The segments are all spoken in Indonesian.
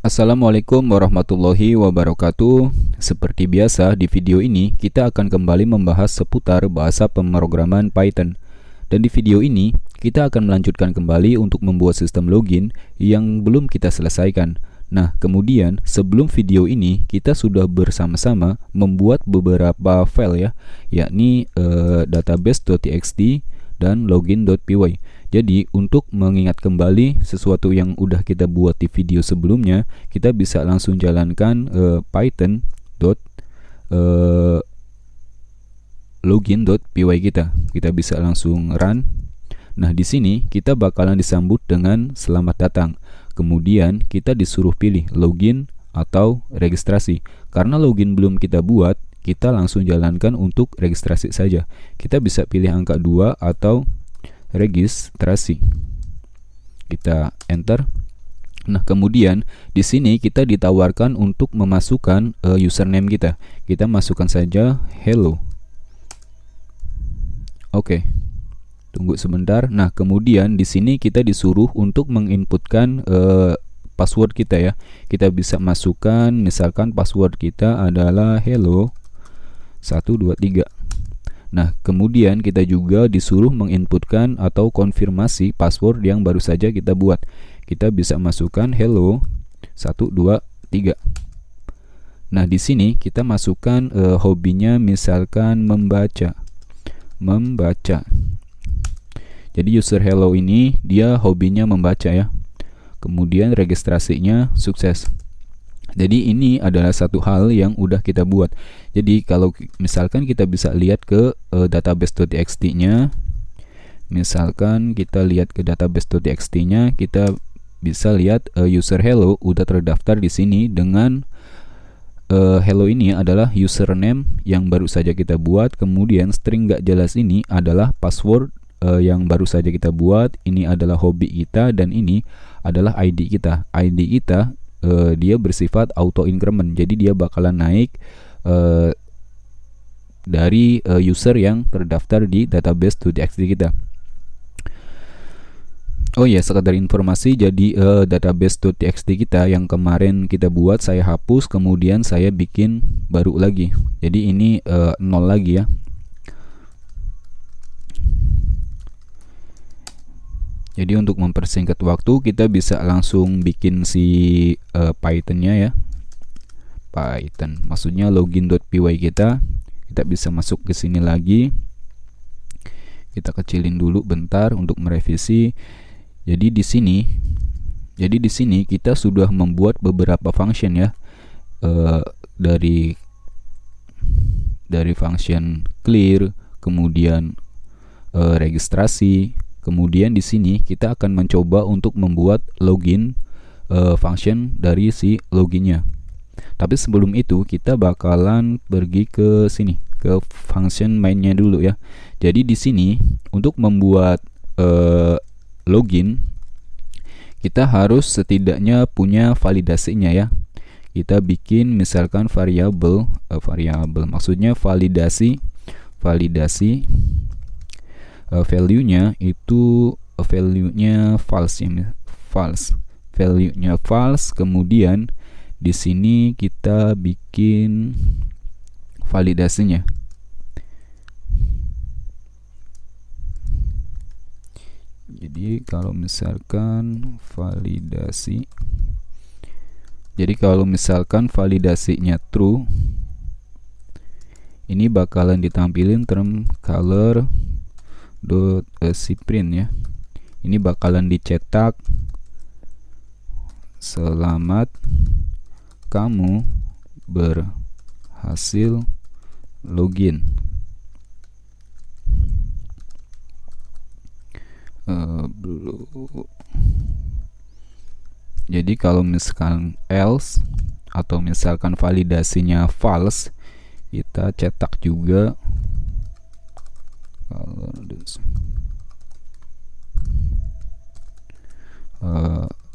Assalamualaikum warahmatullahi wabarakatuh. Seperti biasa, di video ini kita akan kembali membahas seputar bahasa pemrograman Python. Dan di video ini, kita akan melanjutkan kembali untuk membuat sistem login yang belum kita selesaikan. Nah, kemudian sebelum video ini, kita sudah bersama-sama membuat beberapa file yakni database.txt dan login.py. Jadi untuk mengingat kembali sesuatu yang udah kita buat di video sebelumnya, kita bisa langsung jalankan python.login.py kita. Kita bisa langsung run. Nah, di sini kita bakalan disambut dengan selamat datang. Kemudian kita disuruh pilih login atau registrasi. Karena login belum kita buat, kita langsung jalankan untuk registrasi saja. Kita bisa pilih angka 2 atau registrasi. Kita enter. Nah, kemudian di sini kita ditawarkan untuk memasukkan username kita. Kita masukkan saja hello. Oke. Tunggu sebentar. Nah, kemudian di sini kita disuruh untuk menginputkan password kita ya. Kita bisa masukkan misalkan password kita adalah hello 123. Nah, kemudian kita juga disuruh menginputkan atau konfirmasi password yang baru saja kita buat. Kita bisa masukkan hello 123. Nah, di sini kita masukkan hobinya misalkan membaca. Jadi user hello ini dia hobinya membaca ya. Kemudian registrasinya sukses. Jadi ini adalah satu hal yang udah kita buat. Jadi kalau misalkan kita bisa lihat ke database.txt-nya, misalkan kita lihat ke database.txt-nya, kita bisa lihat user hello udah terdaftar di sini dengan hello ini adalah username yang baru saja kita buat. Kemudian string gak jelas ini adalah password yang baru saja kita buat. Ini adalah hobi kita dan ini adalah ID kita. ID kita dia bersifat auto increment, jadi dia bakalan naik dari user yang terdaftar di database.txt kita. Oh ya, sekadar informasi, jadi database.txt kita yang kemarin kita buat saya hapus, kemudian saya bikin baru lagi. Jadi ini 0 lagi ya. Jadi untuk mempersingkat waktu, kita bisa langsung bikin si Python-nya ya. Python, maksudnya login.py kita. Kita bisa masuk ke sini lagi. Kita kecilin dulu bentar untuk merevisi. Jadi di sini kita sudah membuat beberapa function ya. Dari function clear, kemudian registrasi. Kemudian di sini kita akan mencoba untuk membuat login function dari si loginnya. Tapi sebelum itu kita bakalan pergi ke sini, ke function mainnya dulu ya. Jadi di sini untuk membuat login kita harus setidaknya punya validasinya ya. Kita bikin misalkan variabel maksudnya validasi value-nya itu value-nya false ya, value-nya false. Kemudian di sini kita bikin validasinya. Jadi kalau misalkan validasinya true, ini bakalan ditampilin term color .cprint ya. Ini bakalan dicetak selamat kamu berhasil login. Jadi kalau misalkan else atau misalkan validasinya false, kita cetak juga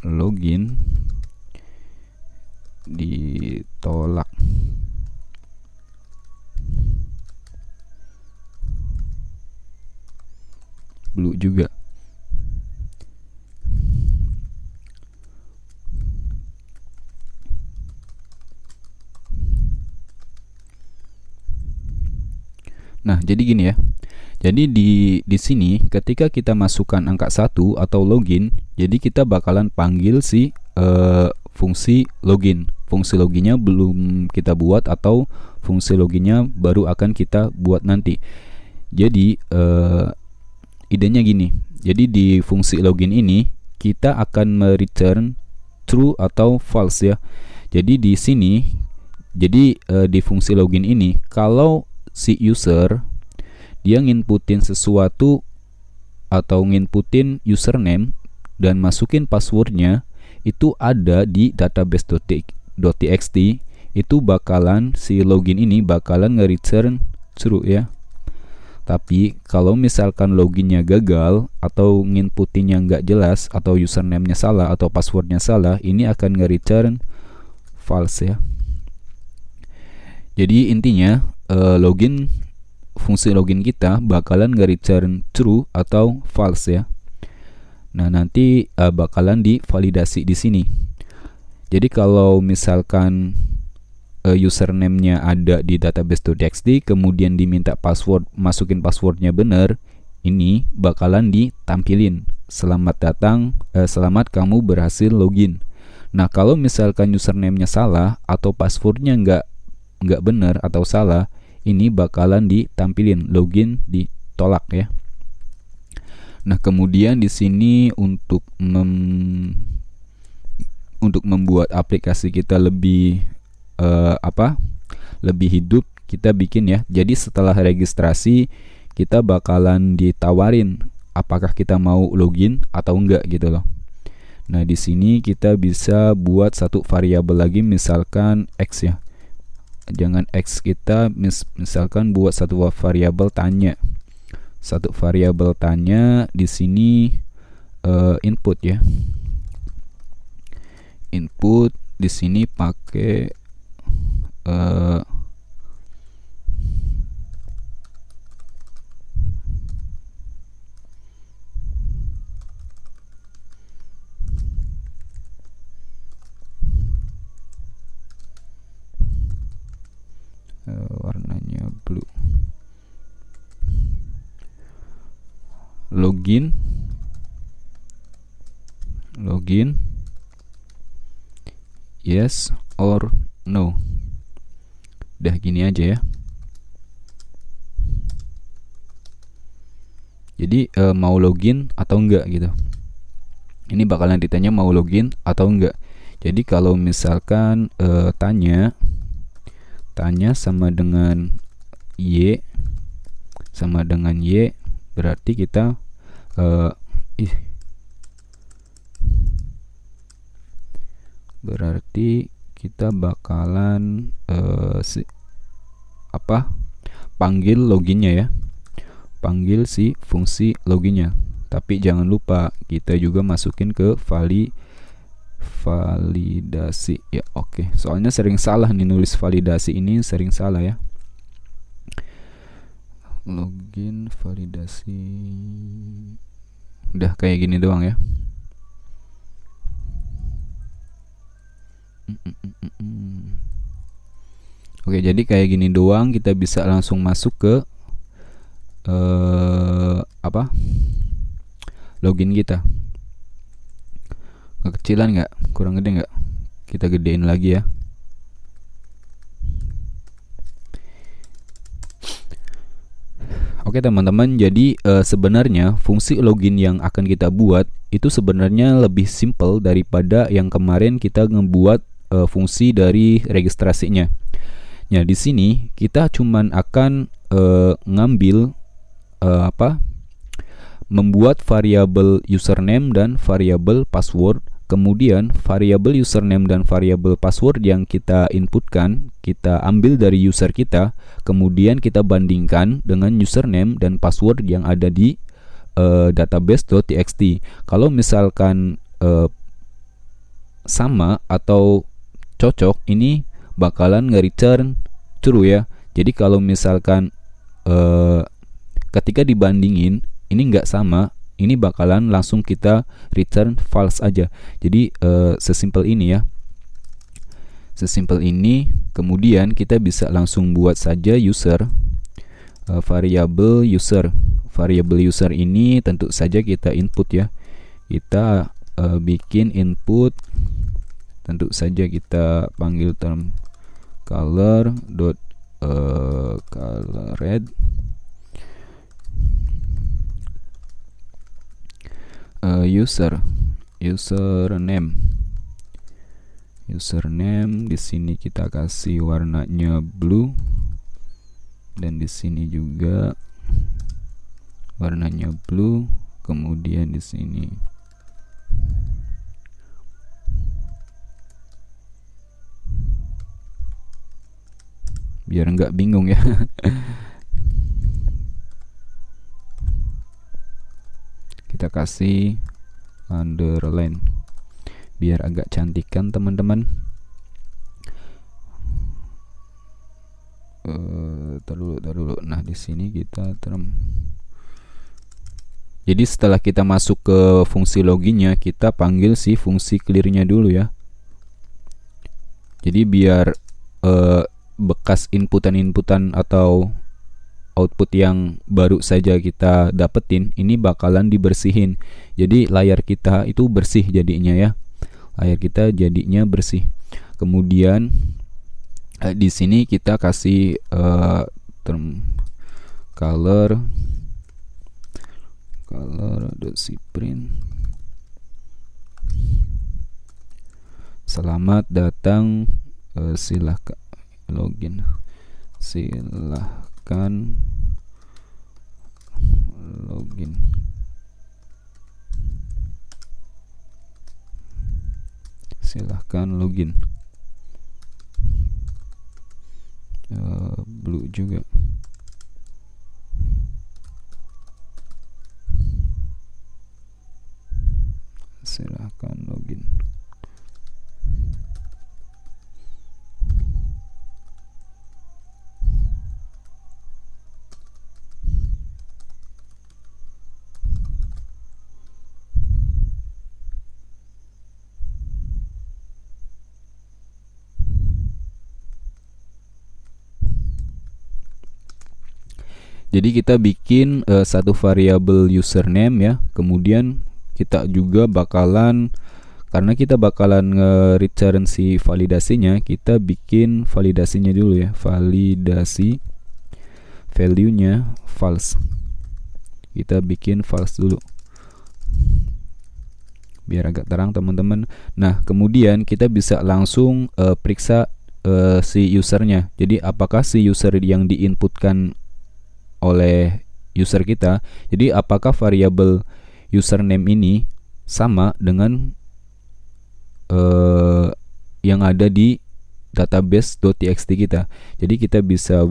login ditolak. Blue juga. Nah, jadi gini ya. Jadi di sini ketika kita masukkan angka 1 atau login, jadi kita bakalan panggil si fungsi login. Fungsi loginnya belum kita buat atau fungsi loginnya baru akan kita buat nanti. Jadi idenya gini. Jadi di fungsi login ini kita akan return true atau false ya. Jadi di sini di fungsi login ini kalau si user dia nginputin sesuatu atau nginputin username dan masukin passwordnya itu ada di database.txt, itu bakalan si login ini bakalan nge-return true ya. Tapi kalau misalkan loginnya gagal atau nginputinnya nggak jelas atau username-nya salah atau passwordnya salah, ini akan nge-return false ya. Jadi intinya fungsi login kita bakalan nge-return true atau false ya. Nah, nanti bakalan divalidasi di sini. Jadi kalau misalkan username-nya ada di database.txt kemudian diminta password, masukin passwordnya benar, ini bakalan ditampilin selamat kamu berhasil login. Nah, kalau misalkan username-nya salah atau passwordnya nggak benar atau salah, ini bakalan ditampilin login ditolak ya. Nah, kemudian di sini untuk membuat aplikasi kita lebih lebih hidup, kita bikin ya. Jadi setelah registrasi kita bakalan ditawarin apakah kita mau login atau enggak gitu loh. Nah, di sini kita bisa buat satu variabel lagi, misalkan x ya. Jangan x, kita misalkan buat satu variabel tanya. Satu variabel tanya di sini input ya. Input di sini pakai warnanya blue. Login yes or no. Udah gini aja ya. Jadi mau login atau enggak gitu. Ini bakalan ditanya mau login atau enggak. Jadi kalau misalkan tanya sama dengan y berarti kita bakalan panggil loginnya ya, panggil si fungsi loginnya. Tapi jangan lupa kita juga masukin ke validasi ya. Oke, soalnya sering salah nih nulis validasi, ini sering salah ya. Login validasi udah kayak gini doang ya. Oke, jadi kayak gini doang kita bisa langsung masuk ke login kita. Kekecilan nggak? Kurang gede nggak? Kita gedein lagi ya. Oke teman-teman, jadi sebenarnya fungsi login yang akan kita buat itu sebenarnya lebih simple daripada yang kemarin kita ngebuat fungsi dari registrasinya. Nah, di sini kita cuman akan ngambil membuat variabel username dan variabel password. Kemudian variabel username dan variabel password yang kita inputkan, kita ambil dari user kita, kemudian kita bandingkan dengan username dan password yang ada di database.txt. Kalau misalkan sama atau cocok, ini bakalan nge-return true ya. Jadi kalau misalkan ketika dibandingin ini nggak sama, ini bakalan langsung kita return false aja. Jadi sesimpel ini ya. Sesimpel ini. Kemudian kita bisa langsung buat saja user variabel user. Variabel user ini tentu saja kita input ya. Kita bikin input, tentu saja kita panggil term color dot color red, username di sini kita kasih warnanya blue, dan di sini juga warnanya blue. Kemudian di sini biar nggak bingung ya. Kita kasih underline biar agak cantik kan teman-teman. Tar dulu. Nah di sini kita term. Jadi setelah kita masuk ke fungsi loginnya, kita panggil si fungsi clearnya dulu ya. Jadi biar bekas inputan atau output yang baru saja kita dapetin ini bakalan dibersihin. Jadi layar kita itu bersih jadinya ya. Layar kita jadinya bersih. Kemudian di sini kita kasih term color .cprint. Selamat datang, silahkan login. Silahkan login. Silahkan login. Blue juga. Silahkan login. Jadi kita bikin satu variabel username ya. Kemudian kita juga bakalan, karena kita bakalan nge-return si validasinya, kita bikin validasinya dulu ya. Validasi value-nya false. Kita bikin false dulu biar agak terang teman-teman. Nah kemudian kita bisa langsung periksa si usernya. Jadi apakah si user yang diinputkan oleh user kita, jadi apakah variabel username ini sama dengan yang ada di database.txt kita. Jadi kita bisa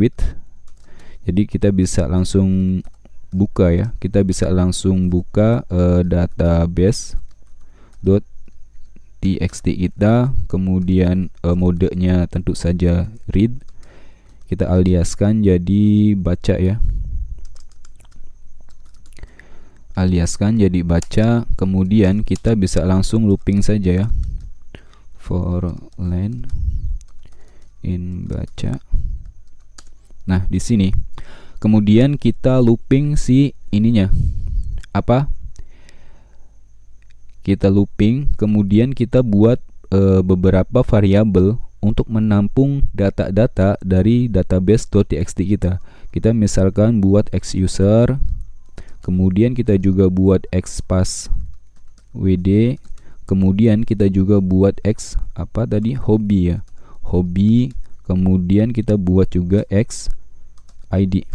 jadi kita bisa langsung buka ya. Kita bisa langsung buka database.txt kita. Kemudian modenya tentu saja read. Kita aliaskan jadi baca ya. Aliaskan jadi baca. Kemudian kita bisa langsung looping saja ya. For len in baca. Nah, di sini. Kemudian kita looping si ininya. Apa? Kita looping, kemudian kita buat beberapa variabel untuk menampung data-data dari database.txt kita. Kita misalkan buat xuser, kemudian kita juga buat xpasswd, kemudian kita juga buat hobi ya, hobi, kemudian kita buat juga xid.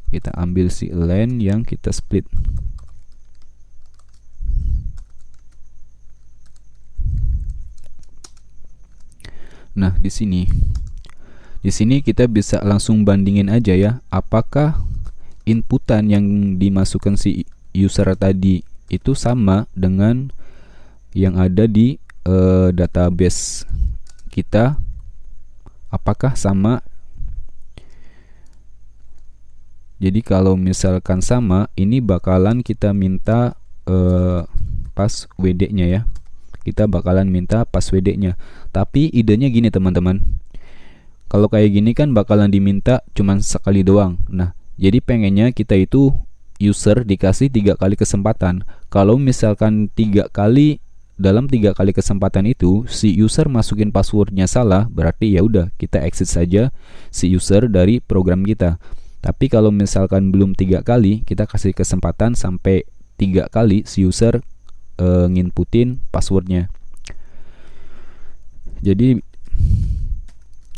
Kita ambil si len yang kita split. Nah, di sini kita bisa langsung bandingin aja ya, apakah inputan yang dimasukkan si user tadi itu sama dengan yang ada di database kita, apakah sama. Jadi kalau misalkan sama, ini bakalan kita minta passwd-nya ya. Kita bakalan minta passwd-nya. Tapi idenya gini teman-teman, Kalau kayak gini kan bakalan diminta cuman sekali doang. Nah, jadi pengennya kita itu user dikasih 3 kali kesempatan. Kalau misalkan 3 kali, dalam 3 kali kesempatan itu si user masukin passwordnya salah, berarti ya udah kita exit saja si user dari program kita. Tapi kalau misalkan belum 3 kali, kita kasih kesempatan sampai 3 kali si user nginputin passwordnya. Jadi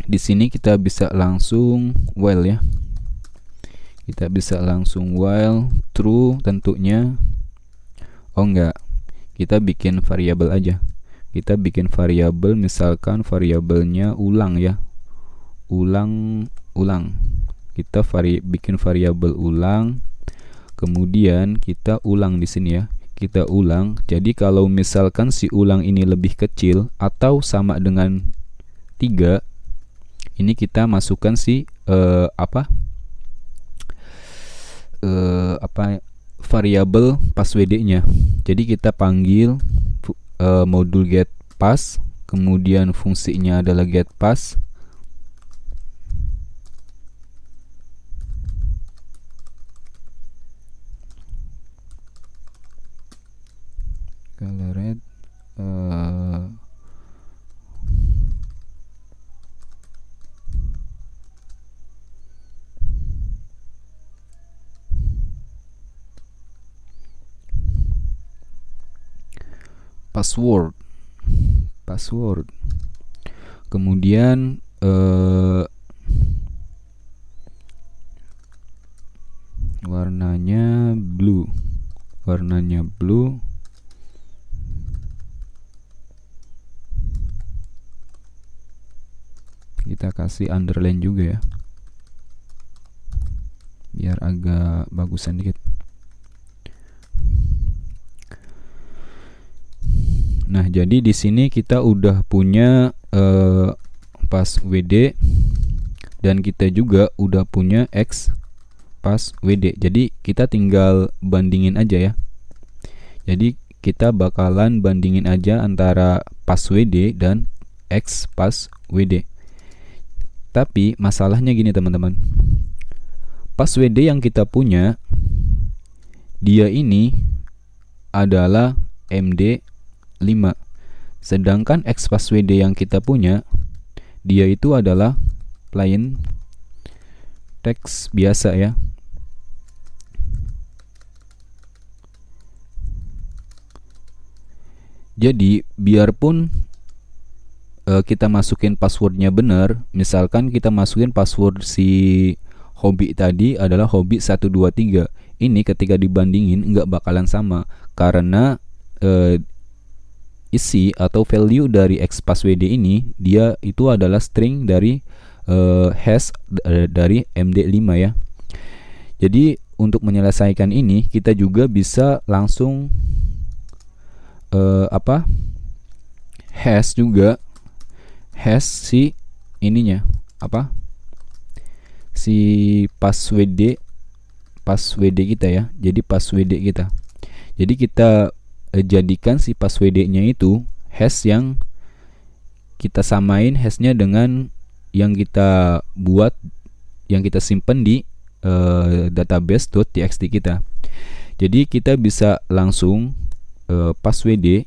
di sini kita bisa langsung while ya. Kita bisa langsung while true tentunya. Oh enggak, kita bikin variabel aja. Kita bikin variabel, misalkan variabelnya ulang ya. Ulang. Kita bikin variabel ulang. Kemudian kita ulang di sini ya. Kita ulang. Jadi kalau misalkan si ulang ini lebih kecil atau sama dengan 3, ini kita masukkan si variabel passwd-nya. Jadi kita panggil modul get pass, kemudian fungsinya adalah get pass. Color red password. Kemudian warnanya blue. Kita kasih underline juga ya, biar agak bagusan dikit. Nah, jadi di sini kita udah punya passwd, dan kita juga udah punya x passwd. Jadi kita tinggal bandingin aja ya. Jadi kita bakalan bandingin aja antara passwd dan x passwd. Tapi masalahnya gini teman-teman, passwd yang kita punya dia ini adalah MD5, sedangkan x passwd yang kita punya dia itu adalah plain text biasa ya. Jadi biarpun kita masukin passwordnya benar, misalkan kita masukin password si hobi tadi adalah hobi123, ini ketika dibandingin nggak bakalan sama, karena isi atau value dari x passwd ini dia itu adalah string dari hash dari MD5 ya. Jadi untuk menyelesaikan ini kita juga bisa langsung hash juga, hash si ininya si passwd kita ya. Jadi passwd kita, jadi kita jadikan si passwd-nya itu hash yang kita samain hashnya dengan yang kita buat, yang kita simpen di database.txt kita. Jadi kita bisa langsung passwd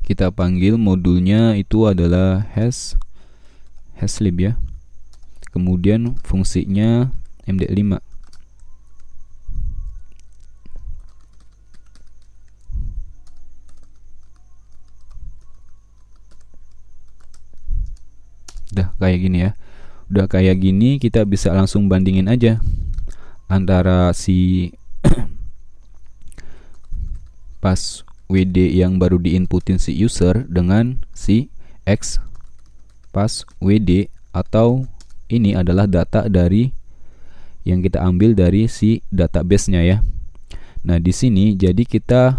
kita panggil modulnya itu adalah hashlib ya. Kemudian fungsinya MD5. Udah kayak gini ya. Udah kayak gini kita bisa langsung bandingin aja antara si passwd yang baru diinputin si user dengan si x passwd, atau ini adalah data dari yang kita ambil dari si database-nya ya. Nah, di sini jadi kita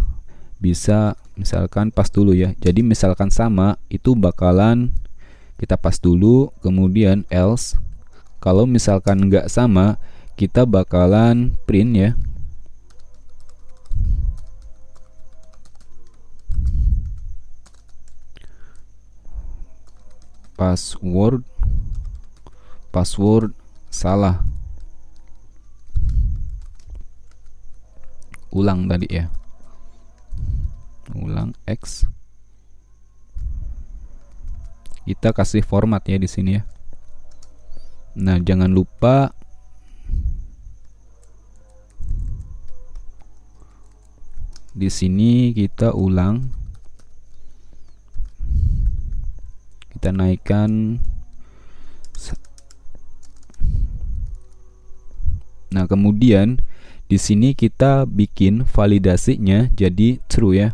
bisa misalkan pas dulu ya. Jadi misalkan sama, itu bakalan kita pas dulu, kemudian else. Kalau misalkan nggak sama, kita bakalan print ya. Password salah. Ulang tadi ya. Ulang X. Kita kasih format ya di sini ya. Nah, jangan lupa di sini kita ulang. Kita naikkan. Nah, kemudian di sini kita bikin validasinya jadi true ya.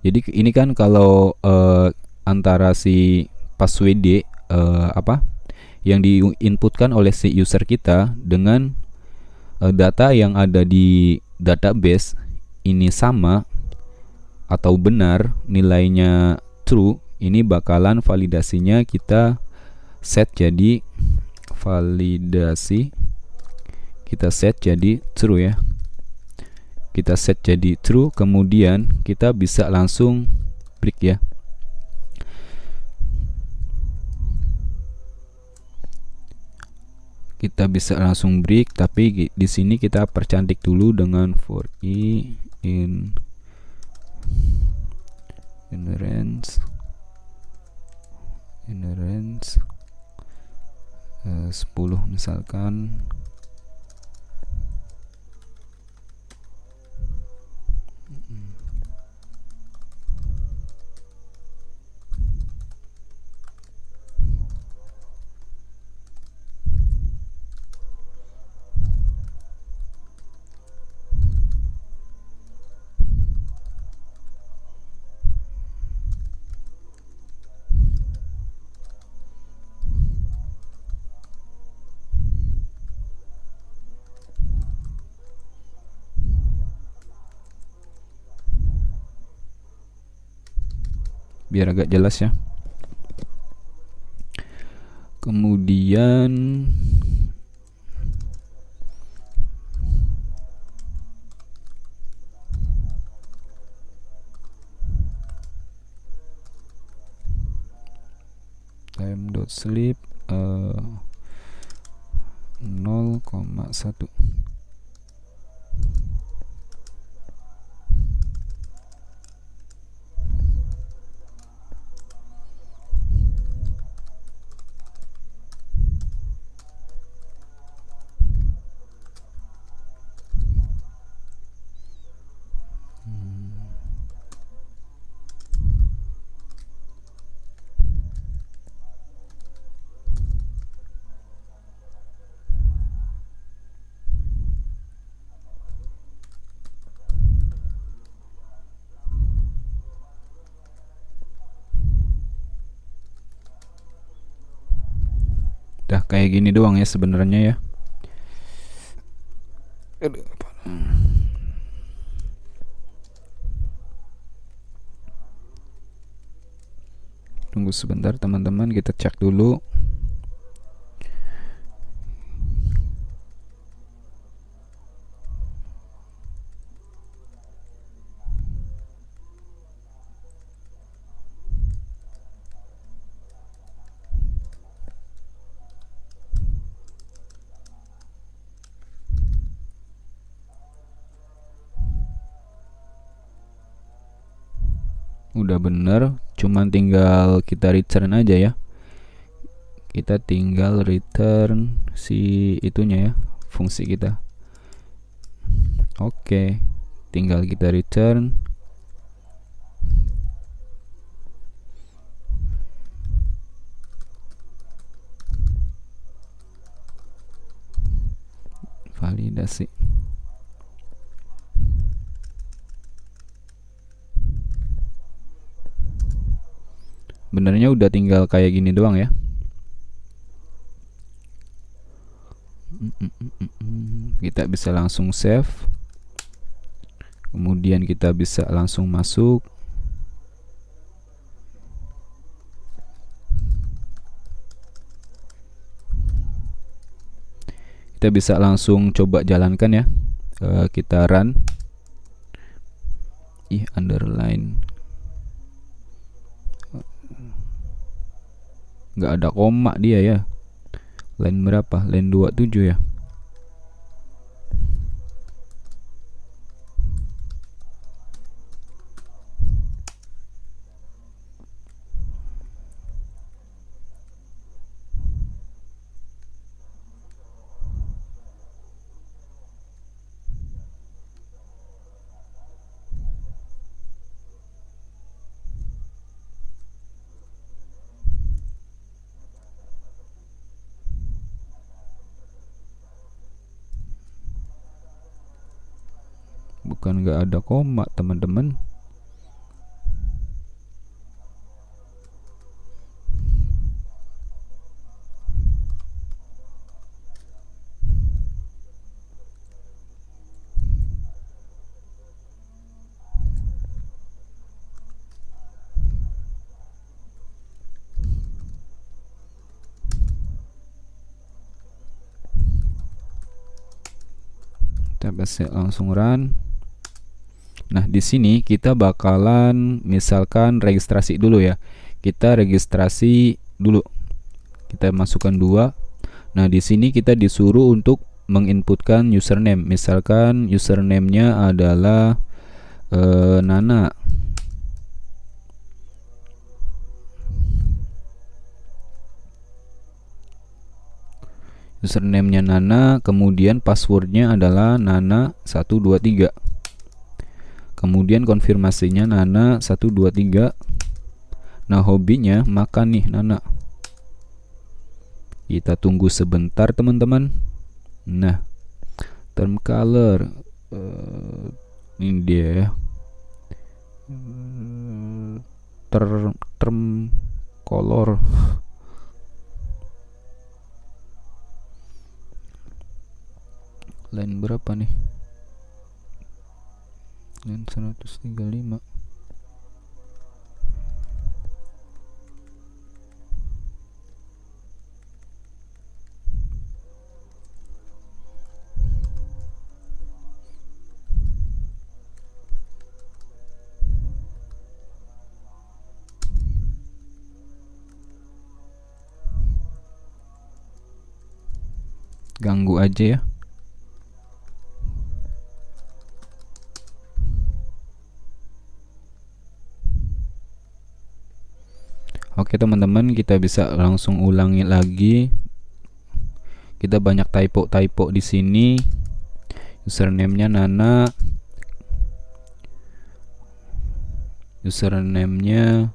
Jadi ini kan kalau antara si password yang diinputkan oleh si user kita dengan data yang ada di database ini sama atau benar, nilainya true, ini bakalan validasinya kita set jadi validasi, kita set jadi true ya. Kita set jadi true, kemudian kita bisa langsung break ya. Kita bisa langsung break, tapi di sini kita percantik dulu dengan for i in range 10 misalkan. Biar agak jelas ya. Kemudian time.sleep 0,1. Udah kayak gini doang ya sebenarnya ya. Tunggu sebentar teman-teman, kita cek dulu. Udah bener, cuman tinggal kita return aja ya. Kita tinggal return si itunya ya, fungsi kita. Oke, tinggal kita return. Validasi. Benernya udah tinggal kayak gini doang ya. Kita bisa langsung save. Kemudian kita bisa langsung masuk. Kita bisa langsung coba jalankan ya. Kita run. Underline nggak ada koma dia ya. Line berapa? Line 27 ya. Bukan nggak ada koma teman-teman. Kita bisa langsung run. Nah, di sini kita bakalan misalkan registrasi dulu ya. Kita registrasi dulu. Kita masukkan 2. Nah, di sini kita disuruh untuk menginputkan username. Misalkan username-nya adalah Nana. Username-nya Nana, kemudian passwordnya adalah Nana123. Kemudian konfirmasinya Nana123. Nah, hobinya makan nih Nana. Kita tunggu sebentar teman-teman. Nah, term color ini dia ya. Term color line berapa nih? Line 135. Ganggu aja ya. Oke teman-teman, kita bisa langsung ulangi lagi. Kita banyak typo di sini. Username-nya Nana. Username-nya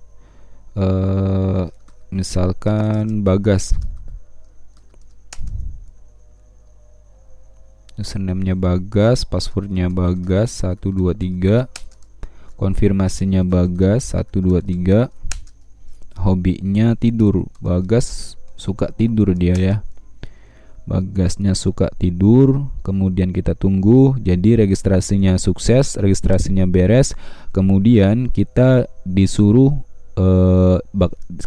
misalkan Bagas. Username-nya Bagas, passwordnya Bagas 123. Konfirmasinya Bagas 123. Hobinya tidur. Bagas suka tidur dia ya. Bagasnya suka tidur. Kemudian kita tunggu. Jadi registrasinya sukses, registrasinya beres. Kemudian kita disuruh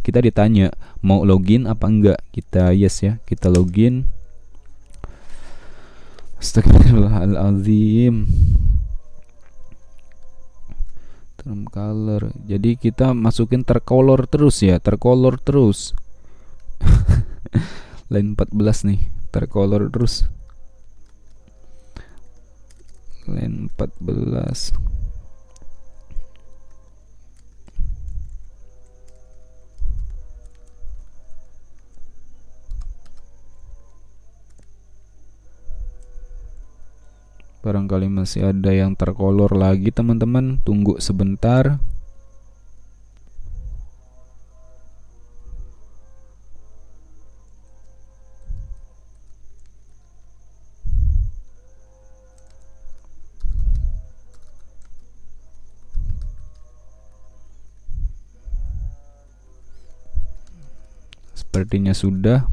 kita ditanya mau login apa enggak. Kita yes ya, kita login. Astagfirullahaladzim. Term color. Jadi kita masukin tercolor terus ya, tercolor terus. Line 14 nih, tercolor terus. Line 14. Barangkali masih ada yang tercolor lagi teman-teman. Tunggu sebentar. Sepertinya sudah.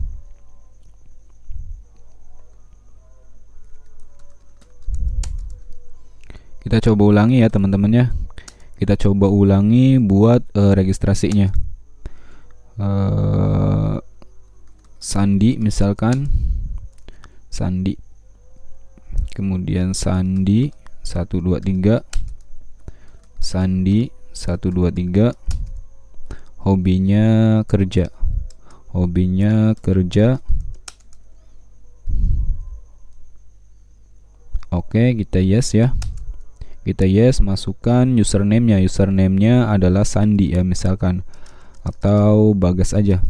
Kita coba ulangi ya teman-teman ya. Kita coba ulangi buat registrasinya. Sandi misalkan. Sandi, kemudian Sandi 123, Sandi 123, hobinya kerja, hobinya kerja. Oke, kita yes ya. Kita yes, masukkan username-nya. Username-nya adalah Sandi ya misalkan, atau Bagas aja.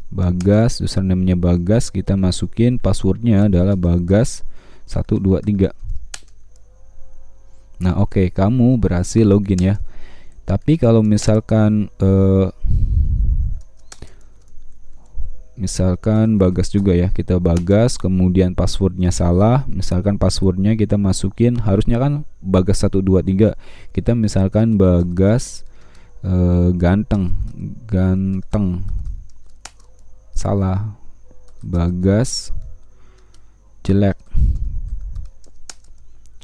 Bagas, username-nya Bagas, kita masukin passwordnya adalah Bagas 123. Nah oke, kamu berhasil login ya. Tapi kalau misalkan misalkan Bagas juga ya, kita Bagas kemudian passwordnya salah, misalkan passwordnya kita masukin harusnya kan Bagas 123, kita misalkan Bagas ganteng, salah, Bagas jelek,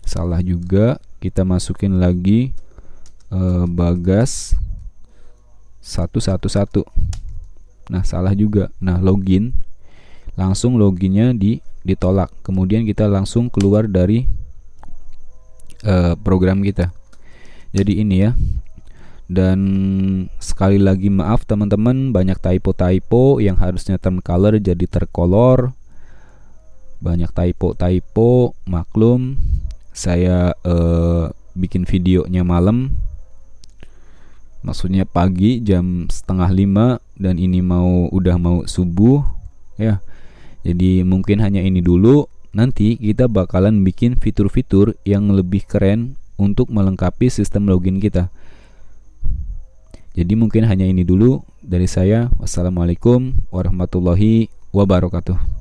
salah juga, kita masukin lagi Bagas 111. Nah salah juga. Nah login, langsung loginnya ditolak, kemudian kita langsung keluar dari program kita. Jadi ini ya. Dan sekali lagi maaf teman-teman, banyak typo-typo yang harusnya term color jadi tercolor, banyak typo-typo, maklum. Saya bikin videonya malam, maksudnya pagi jam 4:30, dan ini udah mau subuh ya. Jadi mungkin hanya ini dulu. Nanti kita bakalan bikin fitur-fitur yang lebih keren untuk melengkapi sistem login kita. Jadi mungkin hanya ini dulu dari saya. Wassalamualaikum warahmatullahi wabarakatuh.